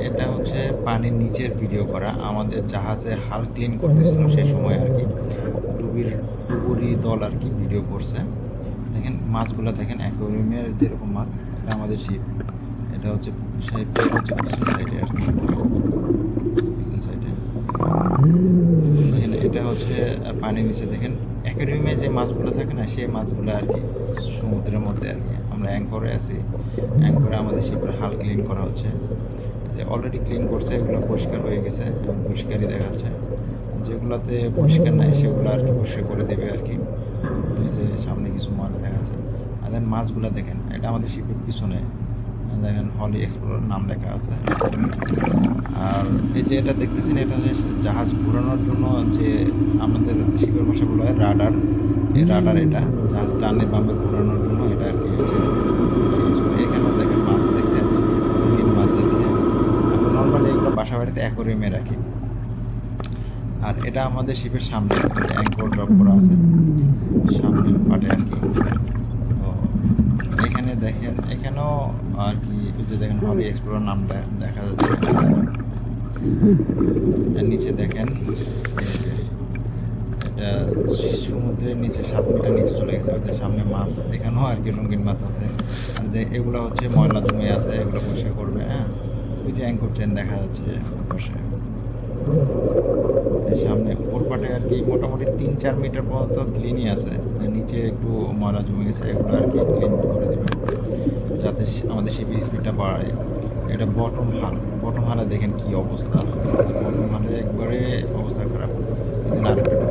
এটা হচ্ছে পানির নিচের ভিডিও করা, আমাদের জাহাজে হাল ক্লিন করতেছিল সেই সময় আর কি ডুবুরি দল আর কি ভিডিও করছে। দেখেন মাছগুলো দেখেন, অ্যাকোয়ারিয়ামের যেরকম মাছ, এটা আমাদের শিপ, এটা হচ্ছে শিপের হচ্ছে পিছন সাইডে আর কি, পিছন সাইডে দেখেন। এটা হচ্ছে পানির নিচে দেখেন অ্যাকোয়ারিয়ামে যে মাছগুলো থাকে না, সেই মাছগুলো আর কি সমুদ্রের মধ্যে আর কি। আমরা অ্যাঙ্করে আছি, অ্যাঙ্করে আমাদের শিপের হাল ক্লিন করা হচ্ছে, যে অলরেডি ক্লিন করছে, এগুলো পরিষ্কার হয়ে গেছে, পরিষ্কারই দেখাচ্ছে। যেগুলোতে পরিষ্কার নাই সেগুলো আর কি পরিষ্কার করে দেবে আর কি। এই যে সামনে কিছু মাছ দেখা যাচ্ছে। আর দেন মাছগুলো দেখেন, এটা আমাদের শিপের পিছনে দেখেন হলি এক্সপ্লোরার নাম লেখা আছে। আর এই যে এটা দেখতেছেন, এটা হচ্ছে জাহাজ ঘোরানোর জন্য যে আমাদের শিপের ভাষা বলা হয় রাডার, এই রাডার, এটা জাহাজ ডানে বামে ঘোরানোর জন্য এটা আর কি হচ্ছে। এখানে দেখেন মাছ দেখছেন, রঙিন মাছ আর কি। আমরা নর্মালি এগুলো বাসা বাড়িতে অ্যাকোয়ারিয়ামে রাখি। আর এটা আমাদের শিপের সামনে অ্যাঙ্কর ড্রপ করা আছে, সামনের পাটে আর কি। তো এখানে দেখেন, এখানেও আর কি এই যে দেখেন হলি এক্সপ্লোরার নামটা দেখা যাচ্ছে। নিচে দেখেন এটা সমুদ্রের নিচে 7 মিটার নিচে চলে গেছে, ওদের সামনে মাছ, এখানেও আর কি রঙিন মাছ আছে। যে এগুলো হচ্ছে ময়লা জমে আছে, এগুলো পরিষ্কার করবে। হ্যাঁ, ওই যে অ্যাঙ্কর ট্রেন দেখা যাচ্ছে পাশে, সামনে ওর পাটে আর কি মোটামুটি 3-4 মিটার পর্যন্ত ক্লিনই আছে, নিচে একটু ময়লা জমে গেছে, এগুলো আর কি ক্লিন করে দেবে যাতে আমাদের শিপের স্পিডটা বাড়ায়। এটা বটম হাল, বটম হালে দেখেন কি অবস্থা, বটম হালে একবারে অবস্থা খারাপ। আরেকটা